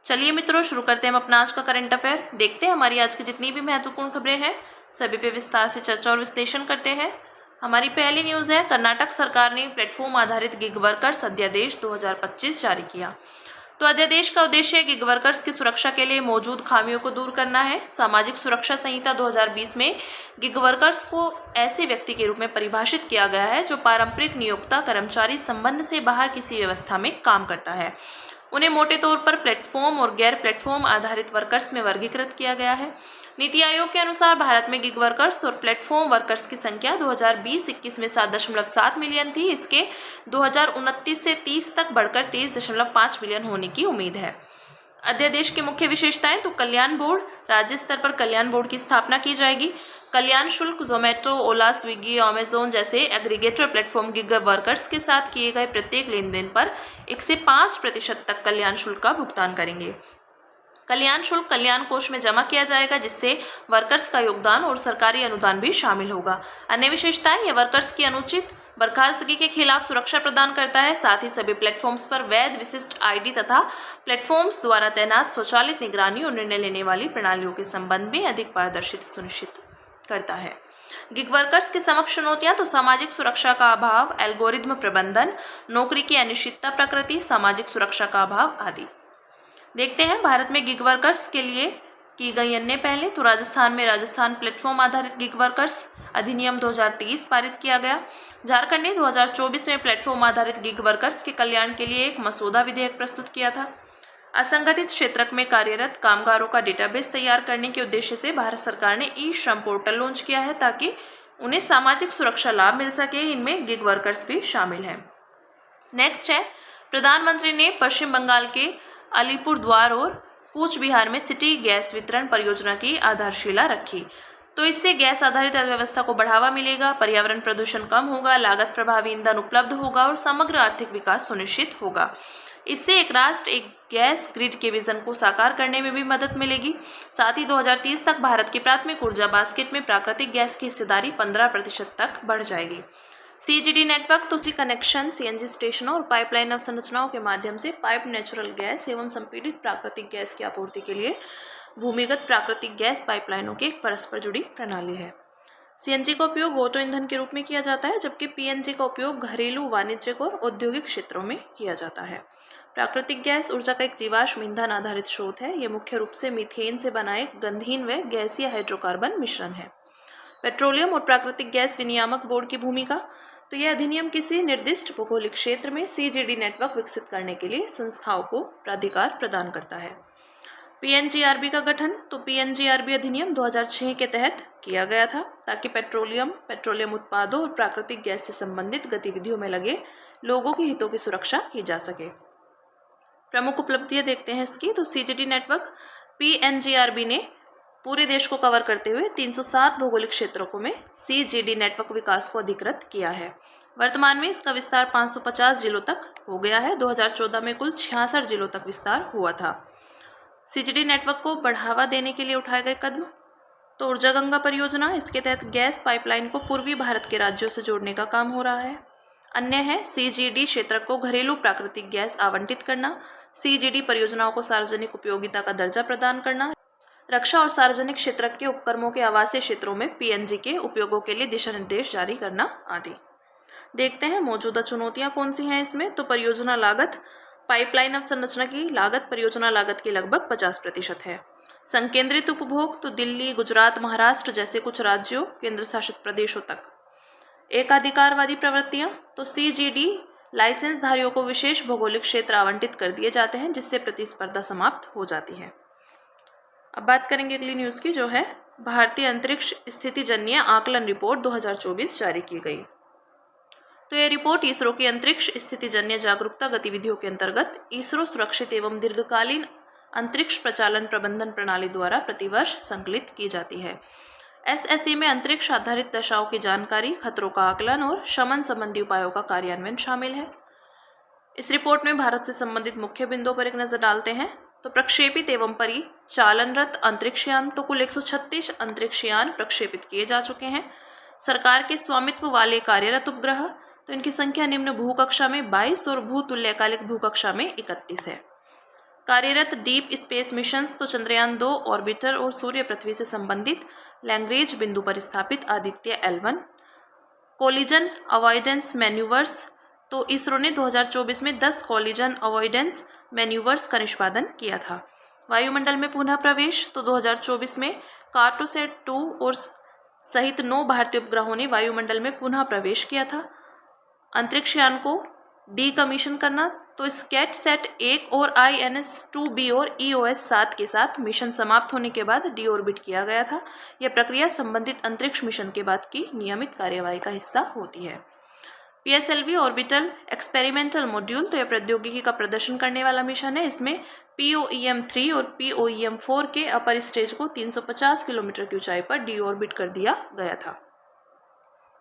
चलिए मित्रों, शुरू करते हैं हम अपना आज का करंट अफेयर। देखते हैं हमारी आज की जितनी भी महत्वपूर्ण खबरें हैं सभी पे विस्तार से चर्चा और विश्लेषण करते हैं। हमारी पहली न्यूज़ है, कर्नाटक सरकार ने प्लेटफॉर्म आधारित गिग वर्कर्स अध्यादेश 2025 जारी किया। तो अध्यादेश का उद्देश्य गिग वर्कर्स की सुरक्षा के लिए मौजूद खामियों को दूर करना है। सामाजिक सुरक्षा संहिता 2020 में गिग वर्कर्स को ऐसे व्यक्ति के रूप में परिभाषित किया गया है जो पारंपरिक नियोक्ता कर्मचारी संबंध से बाहर किसी व्यवस्था में काम करता है। उन्हें मोटे तौर पर प्लेटफॉर्म और गैर प्लेटफॉर्म आधारित वर्कर्स में वर्गीकृत किया गया है। नीति आयोग के अनुसार भारत में गिग वर्कर्स और प्लेटफॉर्म वर्कर्स की संख्या 2020-21 में 7.7 मिलियन थी। इसके 2029 से 30 तक बढ़कर 23.5 मिलियन होने की उम्मीद है। अध्यादेश की मुख्य विशेषताएं, तो कल्याण बोर्ड, राज्य स्तर पर कल्याण बोर्ड की स्थापना की जाएगी। कल्याण शुल्क जोमेटो, ओला, स्विगी, अमेजोन जैसे एग्रीगेटर प्लेटफॉर्म गिग वर्कर्स के साथ किए गए प्रत्येक लेन देन पर 1 से 5% तक कल्याण शुल्क का भुगतान करेंगे। कल्याण शुल्क कल्याण कोष में जमा किया जाएगा, जिससे वर्कर्स का योगदान और सरकारी अनुदान भी शामिल होगा। अन्य विशेषताएं, यह वर्कर्स की अनुचित बर्खास्तगी के खिलाफ सुरक्षा प्रदान करता है। साथ ही सभी प्लेटफॉर्म्स पर वैध विशिष्ट आईडी तथा प्लेटफॉर्म्स द्वारा तैनात स्वचालित निगरानी और निर्णय लेने वाली प्रणालियों के संबंध में अधिक पारदर्शिता सुनिश्चित करता है। गिग वर्कर्स की समक्ष चुनौतियां, तो सामाजिक सुरक्षा का अभाव, एल्गोरिथम प्रबंधन, नौकरी की अनिश्चितता प्रकृति, सामाजिक सुरक्षा का अभाव आदि। देखते हैं भारत में गिग वर्कर्स के लिए की गई अन्य पहले। तो राजस्थान में राजस्थान प्लेटफॉर्म आधारित गिग वर्कर्स अधिनियम 2023 पारित किया गया। झारखंड ने 2024 में प्लेटफॉर्म आधारित गिग वर्कर्स के कल्याण के लिए एक मसौदा विधेयक प्रस्तुत किया था। असंगठित क्षेत्र में कार्यरत कामगारों का डेटाबेस तैयार करने के उद्देश्य से भारत सरकार ने ई श्रम पोर्टल लॉन्च किया है, ताकि उन्हें सामाजिक सुरक्षा लाभ मिल सके। इनमें गिग वर्कर्स भी शामिल हैं। नेक्स्ट है, प्रधानमंत्री ने पश्चिम बंगाल के अलीपुरद्वार और कूच बिहार में सिटी गैस वितरण परियोजना की आधारशिला रखी। तो इससे गैस आधारित अर्थव्यवस्था को बढ़ावा मिलेगा, पर्यावरण प्रदूषण कम होगा, लागत प्रभावी ईंधन उपलब्ध होगा और समग्र आर्थिक विकास सुनिश्चित होगा। इससे एक राष्ट्र एक गैस ग्रिड के विजन को साकार करने में भी मदद मिलेगी। साथ ही 2030 तक भारत की प्राथमिक ऊर्जा बास्केट में प्राकृतिक गैस की हिस्सेदारी 15% तक बढ़ जाएगी। सीजीडी नेटवर्क, तो सी कनेक्शन सीएनजी स्टेशनों और पाइपलाइन अवसंरचनाओं के माध्यम से पाइप नेचुरल गैस एवं संपीड़ित प्राकृतिक गैस की आपूर्ति के लिए भूमिगत प्राकृतिक गैस पाइपलाइनों की एक परस्पर जुड़ी प्रणाली है। सीएनजी का उपयोग ऑटो ईंधन के रूप में किया जाता है, जबकि पीएनजी का उपयोग घरेलू, वाणिज्यिक और औद्योगिक क्षेत्रों में किया जाता है। प्राकृतिक गैस ऊर्जा का एक जीवाश्म ईंधन आधारित स्रोत है। यह मुख्य रूप से मीथेन से बना एक गंधहीन व गैसीय हाइड्रोकार्बन मिश्रण है। पेट्रोलियम और प्राकृतिक गैस विनियामक बोर्ड की भूमिका, तो यह अधिनियम किसी निर्दिष्ट भौगोलिक क्षेत्र में सीजीडी नेटवर्क विकसित करने के लिए संस्थाओं को प्राधिकार प्रदान करता है। पीएनजीआरबी का गठन, तो पीएनजीआरबी अधिनियम 2006 के तहत किया गया था, ताकि पेट्रोलियम उत्पादों और प्राकृतिक गैस से संबंधित गतिविधियों में लगे लोगों के हितों की सुरक्षा की जा सके। प्रमुख उपलब्धियां देखते हैं इसकी। तो सीजीडी नेटवर्क पीएनजीआरबी ने पूरे देश को कवर करते हुए 307 भौगोलिक क्षेत्रों में सीजीडी नेटवर्क विकास को अधिकृत किया है। वर्तमान में इसका विस्तार 550 जिलों तक हो गया है। 2014 में कुल 66 जिलों तक विस्तार हुआ था। सीजीडी नेटवर्क को बढ़ावा देने के लिए उठाए गए कदम, तो ऊर्जा गंगा परियोजना, इसके तहत गैस पाइपलाइन को पूर्वी भारत के राज्यों से जोड़ने का काम हो रहा है। अन्य है सीजीडी क्षेत्र को घरेलू प्राकृतिक गैस आवंटित करना, सीजीडी परियोजनाओं को सार्वजनिक उपयोगिता का दर्जा प्रदान करना, रक्षा और सार्वजनिक क्षेत्र के उपक्रमों के आवासीय क्षेत्रों में पीएनजी के उपयोगों के लिए दिशा निर्देश जारी करना आदि। देखते हैं मौजूदा चुनौतियां कौन सी हैं इसमें। तो परियोजना लागत, पाइपलाइन अवसंरचना की लागत परियोजना लागत की लगभग 50% है। संकेंद्रित उपभोग, तो दिल्ली, गुजरात, महाराष्ट्र जैसे कुछ राज्यों, केंद्र शासित प्रदेशों तक। एकाधिकारवादी प्रवृत्तियां, तो सीजीडी लाइसेंसधारियों को विशेष भौगोलिक क्षेत्र आवंटित कर दिए जाते हैं, जिससे प्रतिस्पर्धा समाप्त हो जाती है। अब बात करेंगे अगली न्यूज़ की, जो है भारतीय अंतरिक्ष स्थितिजन्य आकलन रिपोर्ट 2024 जारी की गई। तो यह रिपोर्ट इसरो की अंतरिक्ष स्थितिजन्य जागरूकता गतिविधियों के अंतर्गत इसरो सुरक्षित एवं दीर्घकालीन अंतरिक्ष प्रचालन प्रबंधन प्रणाली द्वारा प्रतिवर्ष संकलित की जाती है। एसएससी में अंतरिक्ष आधारित दशाओं की जानकारी, खतरों का आकलन और शमन संबंधी उपायों का कार्यान्वयन शामिल है। इस रिपोर्ट में भारत से संबंधित मुख्य बिंदुओं पर एक नजर डालते हैं। तो प्रक्षेपित एवं परिचालनरत अंतरिक्षयान, तो कुल 136 अंतरिक्षयान प्रक्षेपित किए जा चुके हैं। सरकार के स्वामित्व वाले कार्यरत उपग्रह, तो इनकी संख्या निम्न भूकक्षा में 22 और भूतुल्यकालिक भूकक्षा में 31 है। कार्यरत डीप स्पेस मिशंस तो चंद्रयान 2 ऑर्बिटर और सूर्य पृथ्वी से संबंधित लैग्रेंज बिंदु पर स्थापित Aditya L1। Collision avoidance manoeuvres तो इसरो ने 2024 में 10 कोलिजन अवॉइडेंस मैन्यूवर्स का निष्पादन किया था। वायुमंडल में पुनः प्रवेश तो 2024 में कार्टोसैट 2 और सहित 9 भारतीय उपग्रहों ने वायुमंडल में पुनः प्रवेश किया था। अंतरिक्ष यान को डीकमीशन करना तो स्कैटसैट 1 और INS-2B और EOS-7 के साथ मिशन समाप्त होने के बाद डीऑर्बिट किया गया था। यह प्रक्रिया संबंधित अंतरिक्ष मिशन के बाद की नियमित कार्यवाही का हिस्सा होती है। PSLV ऑर्बिटल एक्सपेरिमेंटल मॉड्यूल तो यह प्रौद्योगिकी का प्रदर्शन करने वाला मिशन है। इसमें POEM-3 और POEM-4 के अपर स्टेज को 350 किलोमीटर की ऊंचाई पर डीऑर्बिट कर दिया गया था।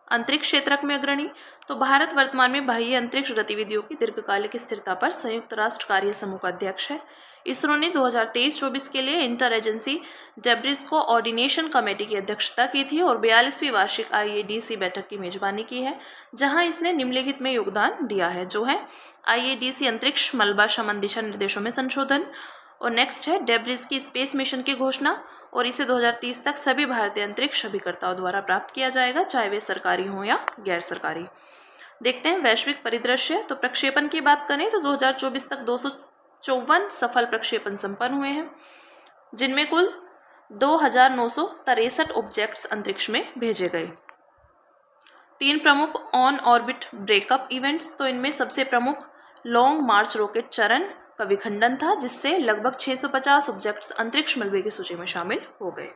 अंतरिक्ष क्षेत्रक में अग्रणी तो भारत वर्तमान में बाह्य अंतरिक्ष गतिविधियों की दीर्घकालिक स्थिरता पर संयुक्त राष्ट्र कार्य समूह का अध्यक्ष है। इसरो ने 2023-24 के लिए inter agency debris coordination committee की अध्यक्षता की थी और 42वीं वार्षिक IADC बैठक की मेजबानी की है, जहां इसने निम्नलिखित में योगदान दिया है, जो है IADC अंतरिक्ष मलबा शमन दिशा निर्देशों में संशोधन, और नेक्स्ट है डेब्रिस की स्पेस मिशन की घोषणा, और इसे 2030 तक सभी भारतीय अंतरिक्ष अभिकर्ताओं द्वारा प्राप्त किया जाएगा, चाहे वे सरकारी हों या गैर सरकारी। देखते हैं वैश्विक परिदृश्य। तो प्रक्षेपण की बात करें तो 2024 तक 254 सफल प्रक्षेपण संपन्न हुए हैं, जिनमें कुल 2963 ऑब्जेक्ट्स अंतरिक्ष में भेजे गए। 3 प्रमुख ऑन ऑर्बिट ब्रेकअप इवेंट्स तो इनमें सबसे प्रमुख लॉन्ग मार्च रॉकेट चरण का विखंडन था, जिससे लगभग 650 ऑब्जेक्ट्स अंतरिक्ष मलबे की सूची में शामिल हो गए।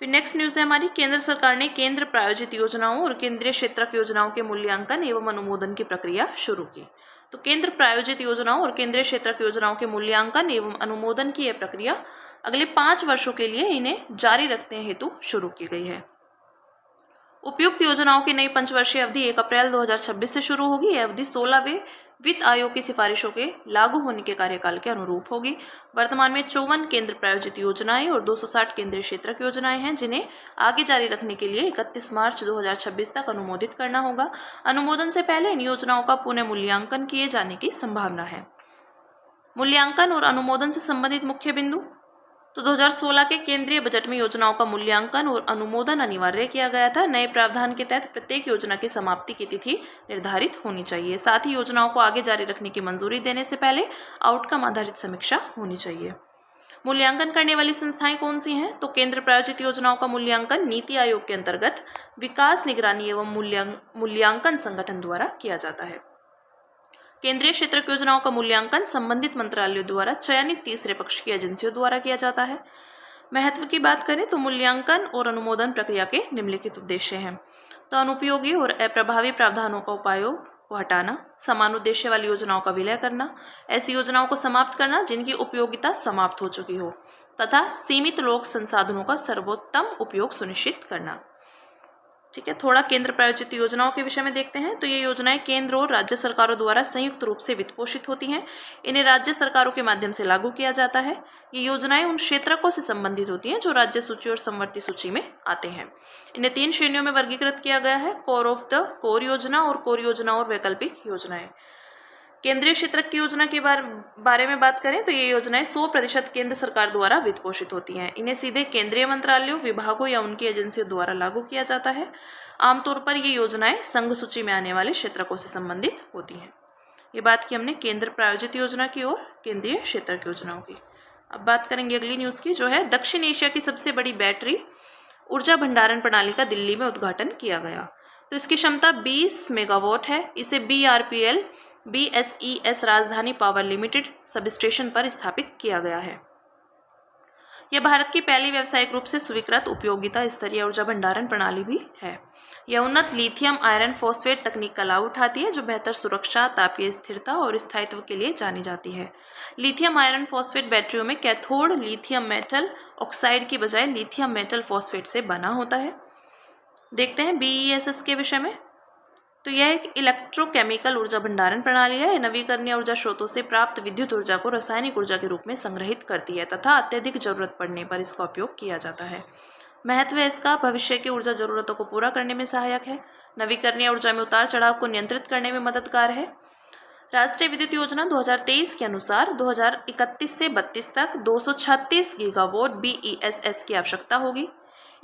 फिर नेक्स्ट न्यूज़ है हमारी, केंद्र सरकार ने केंद्र प्रायोजित योजनाओं और केंद्रीय क्षेत्रक योजनाओं के मूल्यांकन एवं अनुमोदन की प्रक्रिया शुरू की। तो केंद्र प्रायोजित योजनाओं और केंद्रीय क्षेत्रक योजनाओं के मूल्यांकन एवं अनुमोदन की यह प्रक्रिया अगले 5 वर्षों के लिए इन्हें जारी रखने हेतु शुरू की गई है। उपयुक्त योजनाओं की नई पंचवर्षीय अवधि 1 अप्रैल 2026 से शुरू होगी। यह अवधि 16वें वित्त आयोग की सिफारिशों के लागू होने के कार्यकाल के अनुरूप होगी। वर्तमान में 54 केंद्र प्रायोजित योजनाएं और 260 केंद्रीय क्षेत्रक योजनाएं हैं, जिन्हें आगे जारी रखने के लिए 31 मार्च 2026 तक अनुमोदित करना होगा। अनुमोदन से पहले इन योजनाओं का पुनः मूल्यांकन किए जाने की संभावना है। मूल्यांकन और अनुमोदन से संबंधित मुख्य बिंदु तो 2016 के केंद्रीय बजट में योजनाओं का मूल्यांकन और अनुमोदन अनिवार्य किया गया था। नए प्रावधान के तहत प्रत्येक योजना की समाप्ति की तिथि निर्धारित होनी चाहिए। साथ ही योजनाओं को आगे जारी रखने की मंजूरी देने से पहले आउटकम आधारित समीक्षा होनी चाहिए। मूल्यांकन करने वाली संस्थाएं कौन सी हैं? तो केंद्र प्रायोजित योजनाओं का मूल्यांकन नीति आयोग के अंतर्गत विकास निगरानी एवं मूल्यांकन संगठन द्वारा किया जाता है। केंद्रीय क्षेत्रक योजनाओं का मूल्यांकन संबंधित मंत्रालयों द्वारा चयनित तीसरे पक्ष की एजेंसियों द्वारा किया जाता है। महत्व की बात करें तो मूल्यांकन और अनुमोदन प्रक्रिया के निम्नलिखित उद्देश्य हैं। तो अनुपयोगी और अप्रभावी प्रावधानों का उपयोग को हटाना, समान उद्देश्य वाली योजनाओं का विलय करना, ऐसी योजनाओं को समाप्त करना जिनकी उपयोगिता समाप्त हो चुकी हो, तथा सीमित लोक संसाधनों का सर्वोत्तम उपयोग सुनिश्चित करना। ठीक है, थोड़ा केंद्र प्रायोजित योजनाओं के विषय में देखते हैं। तो ये योजनाएं केंद्र और राज्य सरकारों द्वारा संयुक्त रूप से वित्त पोषित होती हैं। इन्हें राज्य सरकारों के माध्यम से लागू किया जाता है। ये योजनाएं उन क्षेत्रकों से संबंधित होती हैं जो राज्य सूची और समवर्ती सूची में आते हैं। इन्हें 3 श्रेणियों में वर्गीकृत किया गया है: कोर ऑफ द कोर योजना और कोर योजना और वैकल्पिक योजनाएं। केंद्रीय क्षेत्रक की योजना के बारे में बात करें तो ये योजनाएं 100% केंद्र सरकार द्वारा वित्त पोषित होती हैं। इन्हें सीधे केंद्रीय मंत्रालयों, विभागों या उनकी एजेंसियों द्वारा लागू किया जाता है। आमतौर पर ये योजनाएं संघ सूची में आने वाले क्षेत्रकों से संबंधित होती हैं। ये बात की हमने केंद्र प्रायोजित योजना की और केंद्रीय क्षेत्रक योजनाओं की। अब बात करेंगे अगली न्यूज़ की, जो है दक्षिण एशिया की सबसे बड़ी बैटरी ऊर्जा भंडारण प्रणाली का दिल्ली में उद्घाटन किया गया। तो इसकी क्षमता 20 मेगावाट है। इसे BRPL BSES राजधानी पावर लिमिटेड सब स्टेशन पर स्थापित किया गया है। यह भारत की पहली व्यावसायिक रूप से स्वीकृत उपयोगिता स्तरीय ऊर्जा भंडारण प्रणाली भी है। यह उन्नत लिथियम आयरन फॉस्फेट तकनीक का लाभ उठाती है, जो बेहतर सुरक्षा, तापीय स्थिरता और स्थायित्व के लिए जानी जाती है। लिथियम आयरन फॉस्फेट बैटरियों में कैथोड लिथियम मेटल ऑक्साइड की बजाय लिथियम मेटल फॉस्फेट से बना होता है। देखते हैं BESS के विषय में। तो यह एक इलेक्ट्रोकेमिकल ऊर्जा भंडारण प्रणाली है। नवीकरणीय ऊर्जा स्रोतों से प्राप्त विद्युत ऊर्जा को रासायनिक ऊर्जा के रूप में संग्रहित करती है तथा अत्यधिक जरूरत पड़ने पर इसका उपयोग किया जाता है। महत्व है इसका भविष्य की ऊर्जा जरूरतों को पूरा करने में सहायक है। नवीकरणीय ऊर्जा में उतार चढ़ाव को नियंत्रित करने में मददगार है। राष्ट्रीय विद्युत योजना 2023 के अनुसार 2031 से 32 तक 236 गीगावाट BESS की आवश्यकता होगी।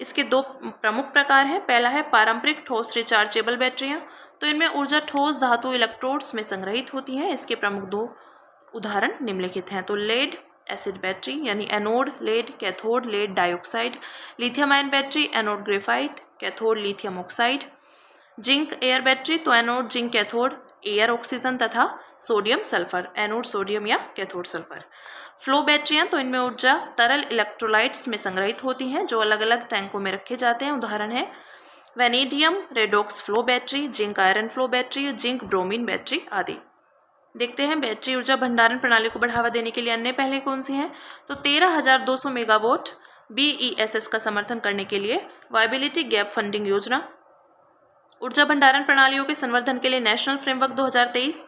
इसके दो प्रमुख प्रकार हैं। पहला है पारंपरिक ठोस रिचार्जेबल बैटरियां, तो इनमें ऊर्जा ठोस धातु इलेक्ट्रोड्स में संग्रहित होती है। इसके प्रमुख दो उदाहरण निम्नलिखित हैं। तो लेड एसिड बैटरी यानी anode lead, cathode lead dioxide, lithium ion battery anode graphite, cathode lithium oxide, zinc air battery तो anode zinc, cathode air oxygen तथा सोडियम सल्फर एनोड सोडियम या कैथोड सल्फर। फ्लो बैटरियां तो इनमें ऊर्जा तरल electrolytes में संग्रहित होती हैं जो अलग अलग टैंकों में रखे जाते हैं। उदाहरण है vanadium redox flow battery, zinc iron flow battery, zinc bromine battery आदि। देखते हैं बैटरी ऊर्जा भंडारण प्रणाली को बढ़ावा देने के लिए अन्य पहले कौन सी हैं। तो 13,200 मेगावाट BESS का समर्थन करने के लिए वायबिलिटी गैप फंडिंग योजना, ऊर्जा भंडारण प्रणालियों के संवर्धन के लिए नेशनल फ्रेमवर्क 2023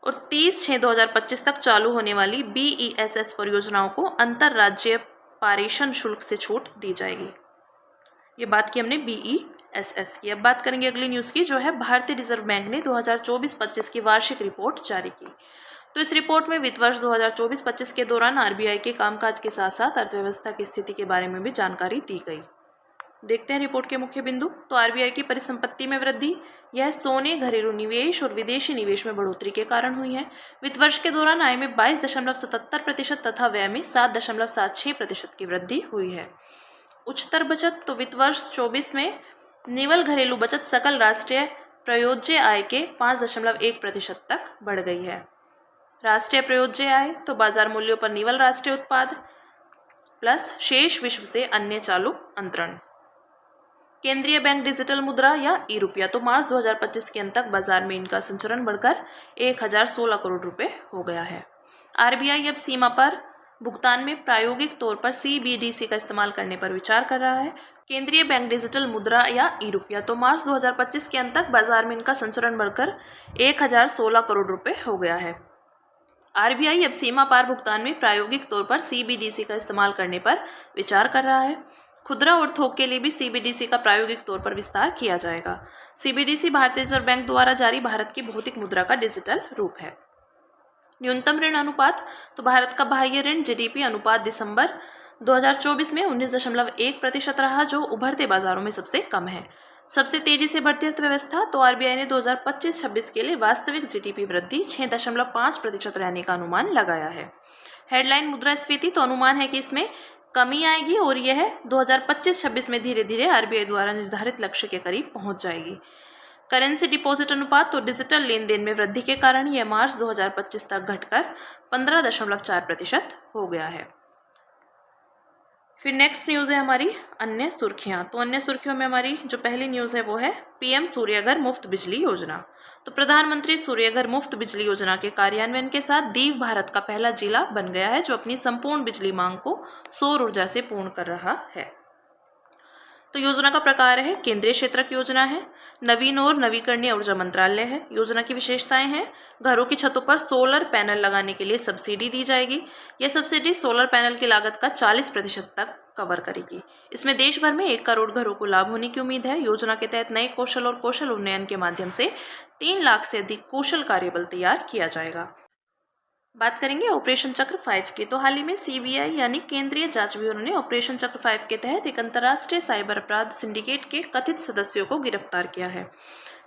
और 30/6/2025 तक चालू होने वाली BESS परियोजनाओं को अंतरराज्यीय पारेषण शुल्क से छूट दी जाएगी। ये बात की हमने BESS की। अब बात करेंगे अगली न्यूज़ की, जो है भारतीय रिजर्व बैंक ने 2024-25 की वार्षिक रिपोर्ट जारी की। तो इस रिपोर्ट में वित्त वर्ष 2024-25 के दौरान RBI के कामकाज के साथ साथ अर्थव्यवस्था की स्थिति के बारे में भी जानकारी दी गई। देखते हैं रिपोर्ट के मुख्य बिंदु। तो RBI की परिसंपत्ति में वृद्धि, यह सोने, घरेलू निवेश और विदेशी निवेश में बढ़ोतरी के कारण हुई है। वित्त वर्ष के दौरान आय में 22.77% तथा व्यय में 7.76% की वृद्धि हुई है। उच्चतर बचत, तो वित्त वर्ष 24 में निवल घरेलू बचत सकल राष्ट्रीय प्रयोज्य आय के 5.1% तक बढ़ गई है। राष्ट्रीय प्रयोज्य आय तो बाजार मूल्यों पर निवल राष्ट्रीय उत्पाद प्लस शेष विश्व से अन्य चालू अंतरण। केंद्रीय बैंक डिजिटल मुद्रा या ई-रुपया, तो मार्च 2025 के अंत तक बाजार में इनका संचरण बढ़कर 1016 करोड़ रुपए हो गया है। RBI अब सीमा पर भुगतान में प्रायोगिक तौर पर CBDC का इस्तेमाल करने पर विचार कर रहा है। केंद्रीय बैंक डिजिटल मुद्रा या ई-रुपया, तो मार्च 2025 के अंत तक बाजार में इनका संचरण बढ़कर 1016 करोड़ रुपए हो गया है। RBI अब सीमा पार भुगतान में प्रायोगिक तौर पर CBDC का इस्तेमाल करने पर विचार कर रहा है। खुदरा और थोक के लिए भी CBDC का प्रायोगिक तौर पर विस्तार किया जाएगा। CBDC भारतीय रिजर्व बैंक द्वारा जारी भारत की भौतिक मुद्रा का डिजिटल रूप है। न्यूनतम ऋण अनुपात, तो भारत का बाह्य ऋण GDP अनुपात दिसंबर 2024 में 19.1% रहा, जो उभरते बाजारों में सबसे कम है। सबसे तेजी से बढ़ती अर्थव्यवस्था, तो RBI ने 2025-26 के लिए वास्तविक GDP वृद्धि 6.5% रहने का अनुमान लगाया है। हेडलाइन मुद्रास्फीति, तो अनुमान है कि इसमें कमी आएगी और यह 2025-26 में धीरे धीरे RBI द्वारा निर्धारित लक्ष्य के करीब पहुंच जाएगी। करेंसी डिपॉजिट अनुपात, तो डिजिटल लेन देन में वृद्धि के कारण यह मार्च 2025 तक घटकर 15.4% हो गया है। फिर नेक्स्ट न्यूज़ है हमारी अन्य सुर्खियां। तो अन्य सुर्खियों में हमारी जो पहली न्यूज़ है वो है PM सूर्यघर मुफ्त बिजली योजना। तो प्रधानमंत्री सूर्यघर मुफ्त बिजली योजना के कार्यान्वयन के साथ दीव भारत का पहला जिला बन गया है जो अपनी संपूर्ण बिजली मांग को सौर ऊर्जा से पूर्ण कर रहा है। तो योजना का प्रकार है केंद्रीय क्षेत्रक योजना है, नवीन और नवीकरणीय ऊर्जा मंत्रालय है। योजना की विशेषताएं हैं, घरों की छतों पर सोलर पैनल लगाने के लिए सब्सिडी दी जाएगी। यह सब्सिडी सोलर पैनल की लागत का 40% तक कवर करेगी। इसमें देश भर में 1 करोड़ घरों को लाभ होने की उम्मीद है। योजना के तहत नए कौशल और कौशल उन्नयन के माध्यम से 3 लाख से अधिक कुशल कार्यबल तैयार किया जाएगा। बात करेंगे ऑपरेशन चक्र 5 की। तो हाल ही में CBI यानी केंद्रीय जांच ब्यूरो ने ऑपरेशन चक्र 5 के तहत एक अंतर्राष्ट्रीय साइबर अपराध सिंडिकेट के कथित सदस्यों को गिरफ्तार किया है।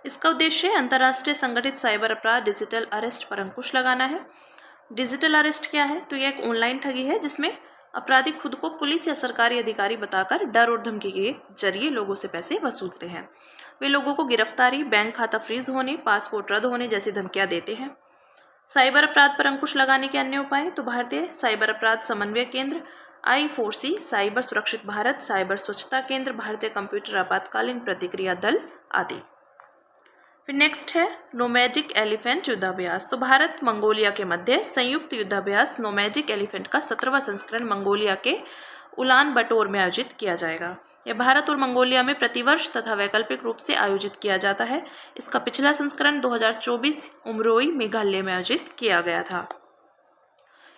इसका उद्देश्य अंतर्राष्ट्रीय संगठित साइबर अपराध डिजिटल अरेस्ट पर अंकुश लगाना है। डिजिटल अरेस्ट क्या है? तो यह एक ऑनलाइन ठगी है जिसमें अपराधी खुद को पुलिस या सरकारी अधिकारी बताकर डर और धमकी के जरिए लोगों से पैसे वसूलते हैं। वे लोगों को गिरफ्तारी, बैंक खाता फ्रीज होने, पासपोर्ट रद्द होने जैसी धमकियां देते हैं। साइबर अपराध पर अंकुश लगाने के अन्य उपाय, तो भारतीय साइबर अपराध समन्वय केंद्र I4C, साइबर सुरक्षित भारत, साइबर स्वच्छता केंद्र, भारतीय कंप्यूटर आपातकालीन प्रतिक्रिया दल आदि। फिर नेक्स्ट है नोमैडिक एलिफेंट युद्धाभ्यास। तो भारत मंगोलिया के मध्य संयुक्त युद्धाभ्यास नोमैडिक एलिफेंट का 17वां संस्करण मंगोलिया के उलान बटोर में आयोजित किया जाएगा। यह भारत और मंगोलिया में प्रतिवर्ष तथा वैकल्पिक रूप से आयोजित किया जाता है। इसका पिछला संस्करण 2024 उमरोई मेघालय में आयोजित किया गया था।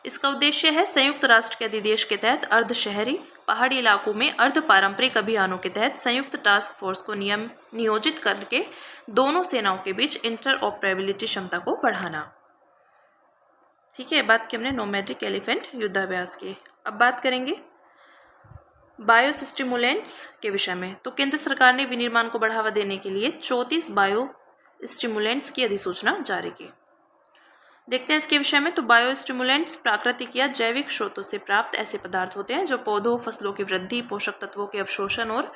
इसका उद्देश्य है संयुक्त राष्ट्र के अधिदेश के तहत अर्ध शहरी पहाड़ी इलाकों में अर्ध पारंपरिक अभियानों के तहत संयुक्त टास्क फोर्स को नियोजित करके दोनों सेनाओं के बीच इंटरऑपरेबिलिटी क्षमता को बढ़ाना। ठीक है, बात की हमने नोमैडिक एलिफेंट युद्धाभ्यास की। अब बात करेंगे बायोस्टिमुलेंट्स के विषय में। तो केंद्र सरकार ने विनिर्माण को बढ़ावा देने के लिए 34 बायोस्टिमुलेंट्स की अधिसूचना जारी की। देखते हैं इसके विषय में। तो बायोस्टिमुलेंट्स प्राकृतिक या जैविक स्रोतों से प्राप्त ऐसे पदार्थ होते हैं जो पौधों, फसलों की वृद्धि, पोषक तत्वों के अवशोषण और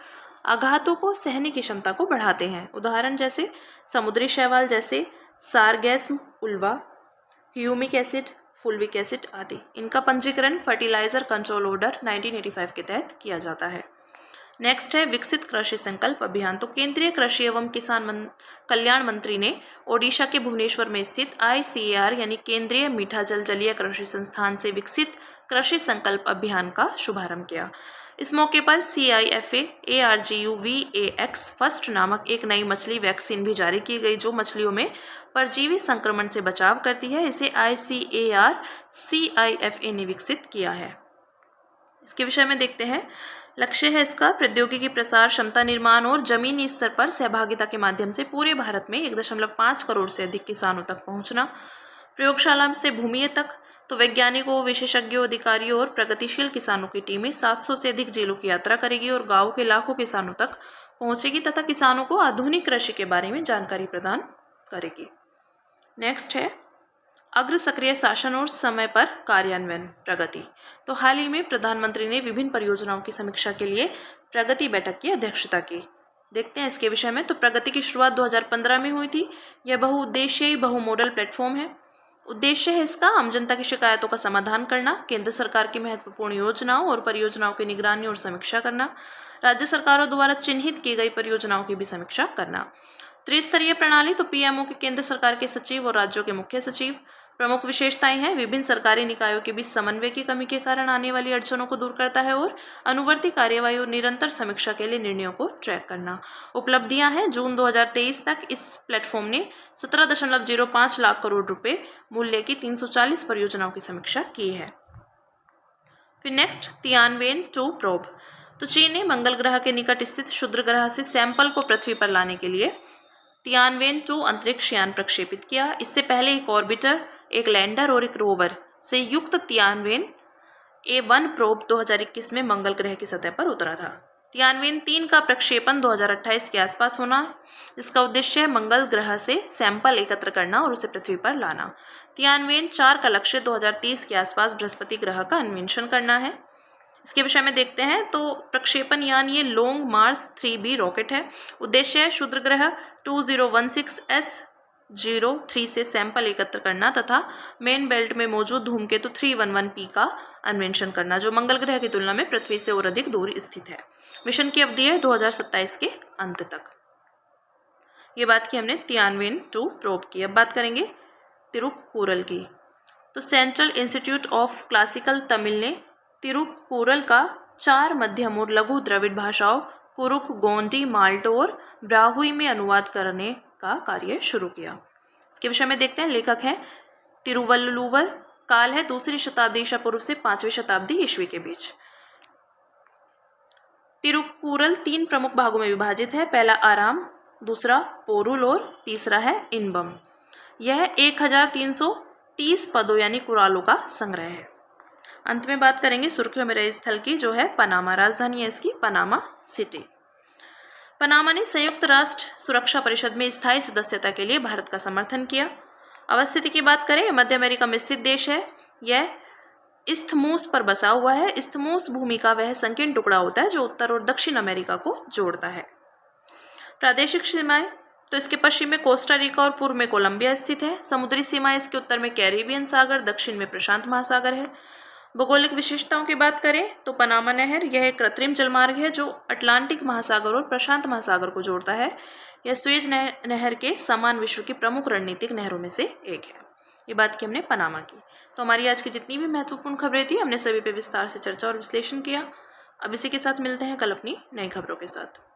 आघातों को सहने की क्षमता को बढ़ाते हैं। उदाहरण जैसे समुद्री शैवाल जैसे sargassum ulva, humic acid, fulvic acid आदि। इनका पंजीकरण फर्टिलाइजर कंट्रोल ऑर्डर 1985 के तहत किया जाता है। नेक्स्ट है विकसित कृषि संकल्प अभियान। तो केंद्रीय कृषि एवं किसान कल्याण मंत्री ने ओडिशा के भुवनेश्वर में स्थित ICAR यानी केंद्रीय मीठा जल जलीय कृषि संस्थान से विकसित कृषि संकल्प अभियान का शुभारंभ किया। इस मौके पर CIFA ARGUVAX फर्स्ट नामक एक नई मछली वैक्सीन भी जारी की गई जो मछलियों में परजीवी संक्रमण से बचाव करती है। इसे ICAR CIFA ने विकसित किया है। इसके विषय में देखते हैं। लक्ष्य है इसका प्रौद्योगिकी प्रसार, क्षमता निर्माण और जमीनी स्तर पर सहभागिता के माध्यम से पूरे भारत में 1.5 करोड़ से अधिक किसानों तक पहुंचना। प्रयोगशाला से भूमि तक। तो वैज्ञानिकों, विशेषज्ञों, अधिकारियों और प्रगतिशील किसानों की टीमें 700 से अधिक जिलों की यात्रा करेगी और गाँव के लाखों किसानों तक पहुंचेगी तथा किसानों को आधुनिक कृषि के बारे में जानकारी प्रदान करेगी। नेक्स्ट है अग्र सक्रिय शासन और समय पर कार्यान्वयन प्रगति। तो हाल ही में प्रधानमंत्री ने विभिन्न परियोजनाओं की समीक्षा के लिए प्रगति बैठक की अध्यक्षता की। देखते हैं इसके विषय में। तो प्रगति की शुरुआत 2015 में हुई थी। यह बहुउद्देशीय बहुमोडल प्लेटफॉर्म है। उद्देश्य है इसका आम जनता की शिकायतों का समाधान करना, केंद्र सरकार की महत्वपूर्ण योजनाओं और परियोजनाओं की निगरानी और समीक्षा करना, राज्य सरकारों द्वारा चिन्हित की गई परियोजनाओं की भी समीक्षा करना। त्रिस्तरीय प्रणाली। तो PMO के केंद्र सरकार के सचिव और राज्यों के मुख्य सचिव। प्रमुख विशेषताएं हैं विभिन्न सरकारी निकायों के बीच समन्वय की कमी के कारण आने वाली अड़चनों को दूर करता है और अनुवर्ती कार्यवाही और निरंतर समीक्षा के लिए निर्णयों को ट्रैक करना। उपलब्धियां हैं जून 2023 तक इस प्लेटफॉर्म ने 17.05 लाख करोड़ रुपए मूल्य की 340 परियोजनाओं की समीक्षा की है। फिर नेक्स्ट तियानवेन-2 प्रोब। तो चीन ने मंगल ग्रह के निकट स्थित क्षुद्र ग्रह से सैंपल को पृथ्वी पर लाने के लिए तियानवेन-2 अंतरिक्ष यान प्रक्षेपित किया। इससे पहले एक ऑर्बिटर, एक लैंडर और एक रोवर से युक्त तियानवेन-A1 प्रोब 2021 में मंगल ग्रह की सतह पर उतरा था। तियानवेन-3 का प्रक्षेपण 2028 के आसपास होना है। इसका उद्देश्य है मंगल ग्रह से सैंपल एकत्र करना और उसे पृथ्वी पर लाना। तियानवेन-4 का लक्ष्य 2030 के आसपास बृहस्पति ग्रह का अन्वेषण करना है। इसके विषय में देखते हैं। तो प्रक्षेपण यान ये लॉन्ग मार्स 3B रॉकेट है। उद्देश्य है क्षुद्र ग्रह 2016S03 से सैंपल एकत्र करना तथा मेन बेल्ट में मौजूद धूमकेतु 311P का अन्वेषण करना जो मंगल ग्रह की तुलना में पृथ्वी से और अधिक दूर स्थित है। मिशन की अवधि है 2027 के अंत तक। ये बात की हमने तियानवेन-2 प्रोब की। अब बात करेंगे तिरुक्कुरल की। तो central institute of classical Tamil ने तिरुक्कुरल का 4 मध्यम और लघु द्रविड़ भाषाओं कुरुक, गोंडी, माल्टो और ब्राहुई में अनुवाद करने का कार्य शुरू किया। इसके विषय में देखते हैं। लेखक हैं तिरुवल्लुवर। काल है 2री शताब्दी ईसा पूर्व से 5वीं शताब्दी ईस्वी के बीच। तिरुक्कुरल 3 प्रमुख भागों में विभाजित है। पहला आराम, दूसरा पोरुल और तीसरा है इनबम। यह 1330 पदों यानी कुरालों का संग्रह है। अंत में बात करेंगे सुर्खियों में रहे स्थल की जो है पनामा। राजधानी है इसकी पनामा सिटी। पनामा ने संयुक्त राष्ट्र सुरक्षा परिषद में स्थायी सदस्यता के लिए भारत का समर्थन किया। अवस्थिति की बात करें, मध्य अमेरिका में स्थित देश है। यह इस्थमूस पर बसा हुआ है। इस्थमूस भूमि का वह संकीर्ण टुकड़ा होता है जो उत्तर और दक्षिण अमेरिका को जोड़ता है। प्रादेशिक सीमाएं। तो इसके पश्चिम में कोस्टा रिका और पूर्व में कोलंबिया स्थित है। समुद्री सीमाएं इसके उत्तर में कैरिबियन सागर, दक्षिण में प्रशांत महासागर है। भौगोलिक विशेषताओं की बात करें तो पनामा नहर यह एक कृत्रिम जलमार्ग है जो अटलांटिक महासागर और प्रशांत महासागर को जोड़ता है। यह स्वेज नहर के समान विश्व की प्रमुख रणनीतिक नहरों में से एक है। ये बात की हमने पनामा की। तो हमारी आज की जितनी भी महत्वपूर्ण खबरें थी हमने सभी पे विस्तार से चर्चा और विश्लेषण किया। अब इसी के साथ मिलते हैं कल अपनी नई खबरों के साथ।